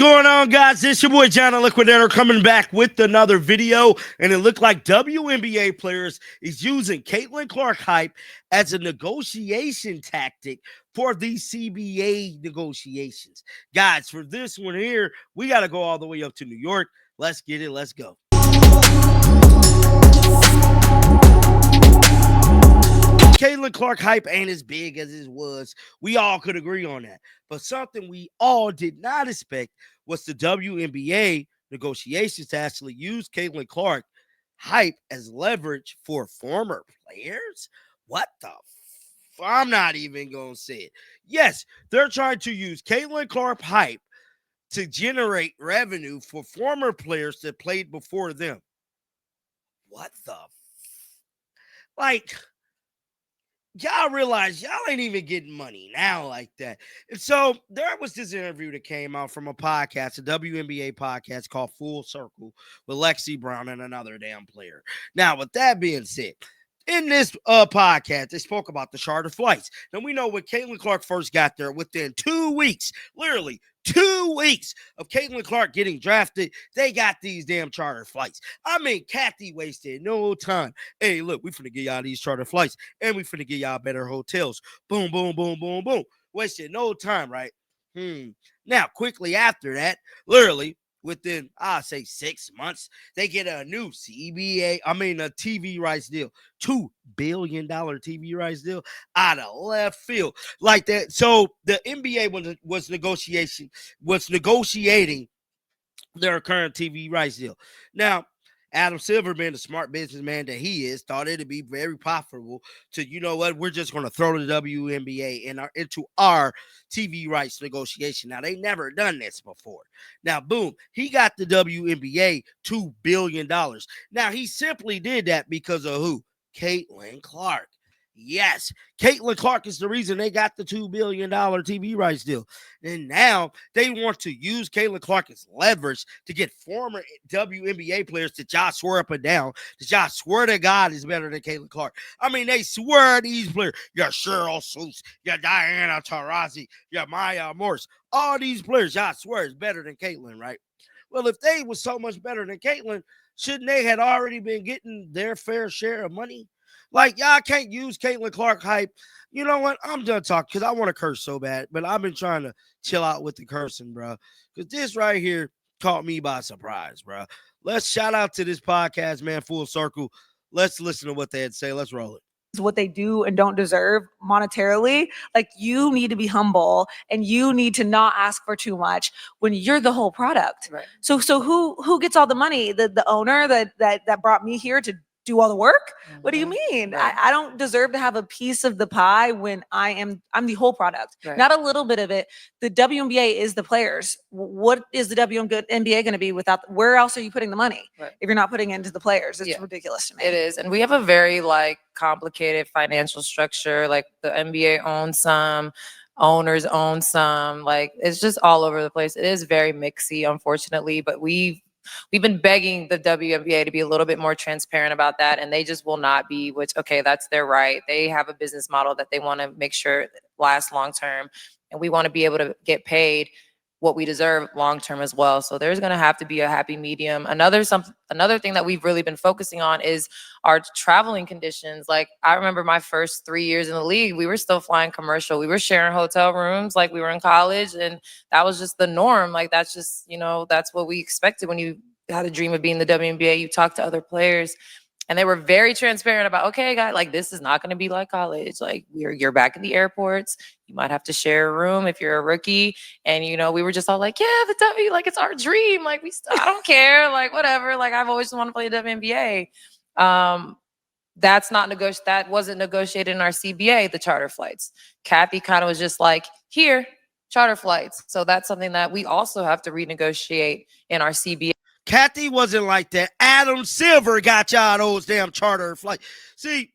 Going on, guys? It's your boy John the Liquidator coming back with another video, and it looked like WNBA players is using Caitlin Clark hype as a negotiation tactic for these CBA negotiations. Guys, for this one here, we got to go all the way up to New York. Let's get it. Let's go. Caitlin Clark hype ain't as big as it was. We all could agree on that. But something we all did not expect was the WNBA negotiations to actually use Caitlin Clark hype as leverage for former players. What the I'm not even going to say it. Yes, they're trying to use Caitlin Clark hype to generate revenue for former players that played before them. What the y'all realize y'all ain't even getting money now like that. And so there was this interview that came out from a podcast, a WNBA podcast called Full Circle with Lexi Brown and another damn player. Now, with that being said, in this podcast, they spoke about the charter flights. Now, we know when Caitlin Clark first got there, within 2 weeks, literally 2 weeks of Caitlin Clark getting drafted, they got these damn charter flights. I mean, Kathy wasted no time. Hey, look, we finna get y'all these charter flights, and we finna get y'all better hotels. Boom, boom, boom, boom, boom. Wasted no time, right? Now, quickly after that, literally, within, I'll say 6 months, they get a new a TV rights deal, $2 billion TV rights deal out of left field like that. So the NBA was negotiating their current TV rights deal. Now, Adam Silver, being the smart businessman that he is, thought it'd be very profitable to, you know what, we're just going to throw the WNBA into our TV rights negotiation. Now, they never done this before. Now, boom, he got the WNBA $2 billion. Now, he simply did that because of who? Caitlin Clark. Yes, Caitlin Clark is the reason they got the $2 billion TV rights deal. And now they want to use Caitlin Clark as leverage to get former WNBA players that y'all swear up and down, that y'all swear to God is better than Caitlin Clark. I mean, they swear these players, your Cheryl Seuss, your Diana Taurasi, your Maya Morse, all these players y'all swear is better than Caitlin, right? Well, if they was so much better than Caitlin, shouldn't they had already been getting their fair share of money? Like, y'all can't use Caitlin Clark hype. You know what? I'm done talking because I want to curse so bad, but I've been trying to chill out with the cursing, bro, because this right here caught me by surprise, bro. Let's shout out to this podcast, man, Full Circle. Let's listen to what they had to say. Let's roll it. What they do and don't deserve monetarily. Like, you need to be humble and you need to not ask for too much when you're the whole product. Right. So who gets all the money? The owner that brought me here to do all the work? What do you mean? Right. I don't deserve to have a piece of the pie when I'm the whole product, Right. not a little bit of it. The WNBA is the players. What is the WNBA going to be without? Where else are you putting the money Right. if you're not putting it into the players? It's Yeah. ridiculous to me. It is. And we have a very complicated financial structure. Like, the NBA owns some, owners own some. Like, it's just all over the place. It is very mixy, unfortunately, but we've been begging the WNBA to be a little bit more transparent about that, and they just will not be, which, okay, that's their right. They have a business model that they want to make sure lasts long term, and we want to be able to get paid what we deserve long term as well. So there's going to have to be a happy medium. Another thing that we've really been focusing on is our traveling conditions. Like, I remember my first 3 years in the league, we were still flying commercial. We were sharing hotel rooms like we were in college, and that was just the norm. Like, that's just, that's what we expected when you had a dream of being the WNBA. You talk to other players, and they were very transparent about, okay, guys, like, this is not going to be like college. Like, you're back in the airports. You might have to share a room if you're a rookie. And, we were just all like, yeah, the W, like, it's our dream. Like, I don't care. Like, whatever. Like, I've always wanted to play the WNBA. That wasn't negotiated in our CBA, the charter flights. Kathy kind of was just like, here, charter flights. So that's something that we also have to renegotiate in our CBA. Kathy wasn't like that. Adam Silver got y'all those damn charter flights. See,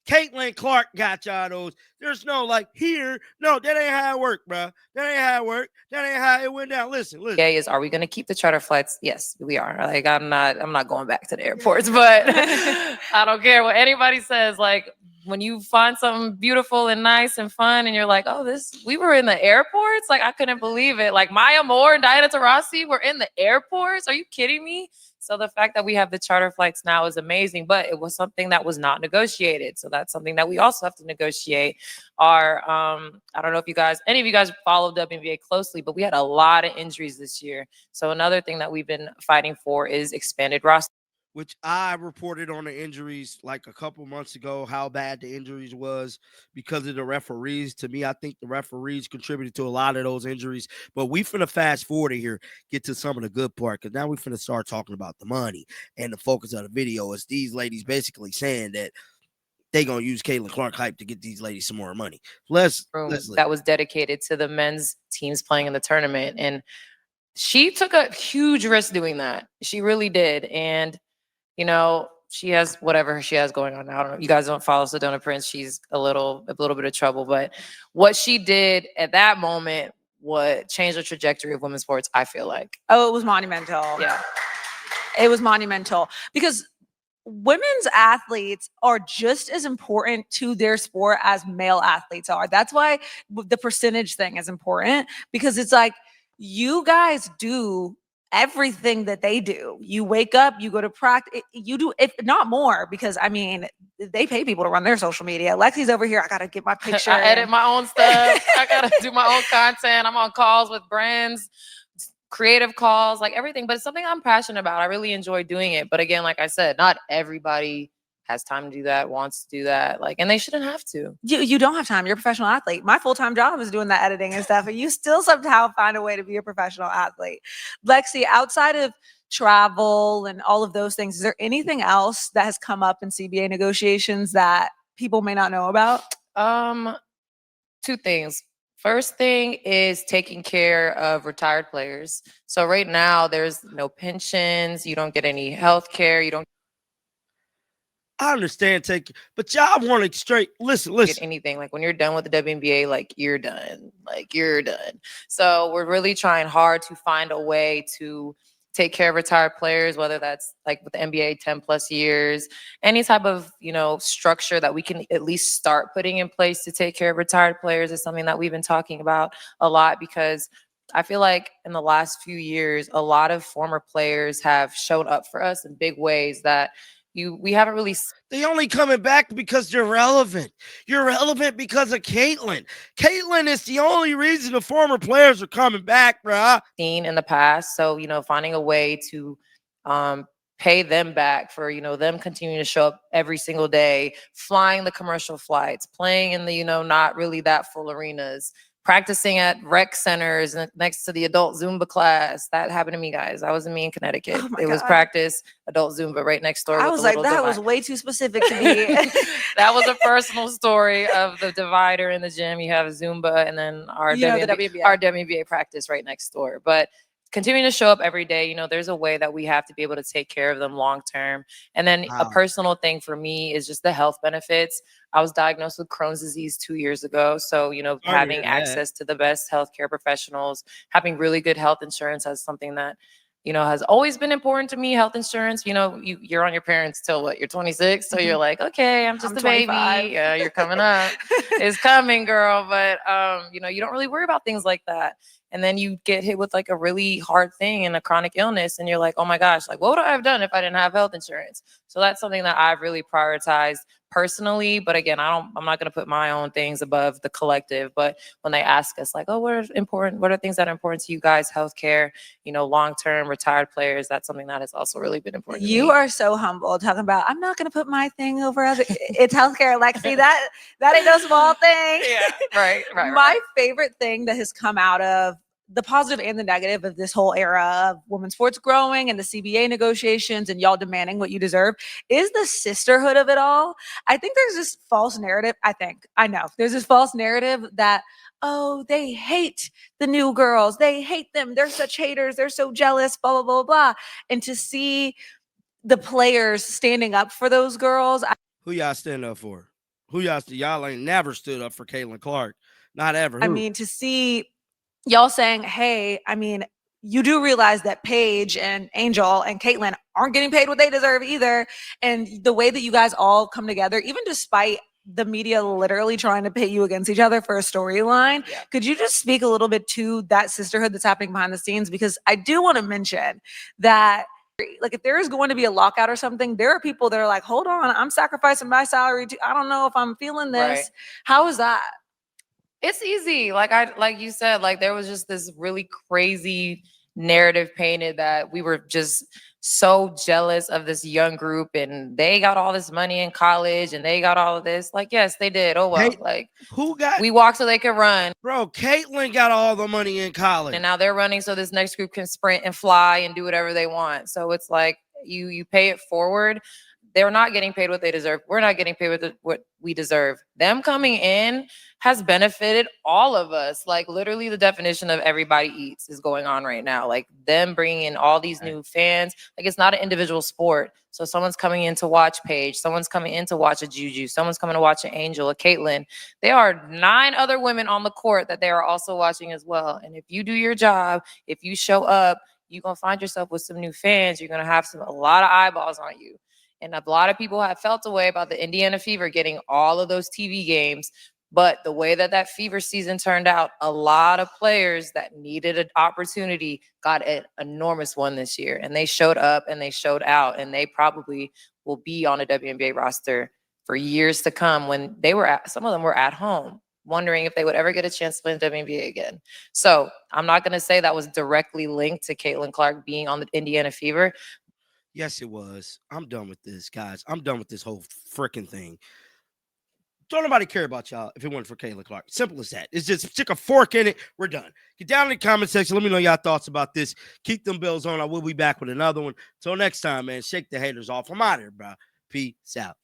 Caitlin Clark got y'all those. There's no here. No, that ain't how it worked, bro. That ain't how it worked. That ain't how it went down. Listen. Are we going to keep the charter flights? Yes, we are. I'm not going back to the airports, but I don't care what anybody says. Like, when you find something beautiful and nice and fun, and you're like, oh, we were in the airports. Like, I couldn't believe it. Like, Maya Moore and Diana Taurasi were in the airports. Are you kidding me? So the fact that we have the charter flights now is amazing, but it was something that was not negotiated. So that's something that we also have to negotiate. I don't know if any of you guys followed WNBA closely, but we had a lot of injuries this year. So another thing that we've been fighting for is expanded roster. Which I reported on the injuries like a couple months ago, how bad the injuries was because of the referees. To me, I think the referees contributed to a lot of those injuries. But we finna fast forward here, get to some of the good part, because now we finna start talking about the money. And the focus of the video is these ladies basically saying that they gonna use Caitlin Clark hype to get these ladies some more money. Let's that was dedicated to the men's teams playing in the tournament. And she took a huge risk doing that. She really did. And she has whatever she has going on now. I don't know. You guys don't follow Sedona Prince. She's a little bit of trouble. But what she did at that moment would change the trajectory of women's sports, I feel like. Oh, it was monumental. Yeah. It was monumental because women's athletes are just as important to their sport as male athletes are. That's why the percentage thing is important, because it's like you guys do everything that they do. You wake up, you go to practice, you do, if not more, because I mean, they pay people to run their social media. Lexi's over here. I got to get my picture. I edit my own stuff. I got to do my own content. I'm on calls with brands, creative calls, like everything. But it's something I'm passionate about. I really enjoy doing it. But again, like I said, not everybody has time to do that, wants to do that, like, and they shouldn't have to. You don't have time. You're a professional athlete. My full-time job is doing that editing and stuff, and you still somehow find a way to be a professional athlete. Lexi, outside of travel and all of those things, is there anything else that has come up in CBA negotiations that people may not know about? Two things. First thing is taking care of retired players. So right now there's no pensions, you don't get any health care, you don't I understand but y'all want to straight listen. get anything. Like when you're done with the WNBA, like you're done. So we're really trying hard to find a way to take care of retired players, whether that's like with the NBA 10 plus years, any type of, structure that we can at least start putting in place to take care of retired players is something that we've been talking about a lot, because I feel like in the last few years, a lot of former players have shown up for us in big ways that we haven't really. They only coming back because you're relevant. You're relevant because of Caitlin. Caitlin is the only reason the former players are coming back, bruh. Seen in the past. So, finding a way to pay them back for, them continuing to show up every single day, flying the commercial flights, playing in the, not really that full arenas, practicing at rec centers next to the adult Zumba class. That happened to me, guys. I was in Connecticut. Oh it was practice adult Zumba right next door. I was like, that was way too specific to me. That was a personal story of the divider in the gym. You have Zumba and then our WNBA practice right next door. But continuing to show up every day, there's a way that we have to be able to take care of them long term. And then a personal thing for me is just the health benefits. I was diagnosed with Crohn's disease 2 years ago. So, having access to the best healthcare professionals, having really good health insurance as something that, has always been important to me. Health insurance, you're on your parents till what? You're 26. So you're like, okay, I'm just a 25. baby. Yeah, you're coming up. It's coming, girl. But, you don't really worry about things like that. And then you get hit with like a really hard thing and a chronic illness. And you're like, oh my gosh, like what would I have done if I didn't have health insurance? So that's something that I've really prioritized personally. But again, I'm not going to put my own things above the collective. But when they ask us like, oh, what are things that are important to you guys? Healthcare, long-term retired players. That's something that has also really been important. You are so humble talking about, I'm not going to put my thing over other. It's healthcare. Like, see, that ain't no small thing. Yeah, right. My favorite thing that has come out of the positive and the negative of this whole era of women's sports growing and the CBA negotiations and y'all demanding what you deserve is the sisterhood of it all. I think there's this false narrative. There's this false narrative that, oh, they hate the new girls. They hate them. They're such haters. They're so jealous, blah, blah, blah, blah. And to see the players standing up for those girls. Who y'all stand up for? Y'all ain't never stood up for Caitlin Clark. Not ever. Who? I mean, to see y'all saying, hey, I mean, you do realize that Paige and Angel and Caitlin aren't getting paid what they deserve either. And the way that you guys all come together, even despite the media literally trying to pit you against each other for a storyline. Yeah. Could you just speak a little bit to that sisterhood that's happening behind the scenes? Because I do want to mention that, like, if there is going to be a lockout or something, there are people that are like, hold on, I'm sacrificing my salary to, I don't know if I'm feeling this. Right. How is that? It's easy. Like you said, like there was just this really crazy narrative painted that we were just so jealous of this young group and they got all this money in college and they got all of this. Like, yes, they did. Oh well. Hey, like who got we walked so they could run. bro? Caitlyn got all the money in college. And now they're running so this next group can sprint and fly and do whatever they want. So it's like you pay it forward. They're not getting paid what they deserve. We're not getting paid what we deserve. Them coming in has benefited all of us. Like literally the definition of everybody eats is going on right now. Like them bringing in all these new fans. Like it's not an individual sport. So someone's coming in to watch Paige. Someone's coming in to watch a Juju. Someone's coming to watch an Angel, a Caitlyn. There are 9 other women on the court that they are also watching as well. And if you do your job, if you show up, you're going to find yourself with some new fans. You're going to have a lot of eyeballs on you. And a lot of people have felt a way about the Indiana Fever getting all of those TV games. But the way that Fever season turned out, a lot of players that needed an opportunity got an enormous one this year. And they showed up and they showed out. And they probably will be on a WNBA roster for years to come when some of them were at home, wondering if they would ever get a chance to play in the WNBA again. So I'm not going to say that was directly linked to Caitlin Clark being on the Indiana Fever. Yes, it was. I'm done with this, guys. I'm done with this whole freaking thing. Don't nobody care about y'all if it wasn't for Caitlin Clark. Simple as that. It's just stick a fork in it. We're done. Get down in the comment section. Let me know y'all thoughts about this. Keep them bills on. I will be back with another one. Till next time, man. Shake the haters off. I'm out here, bro. Peace out.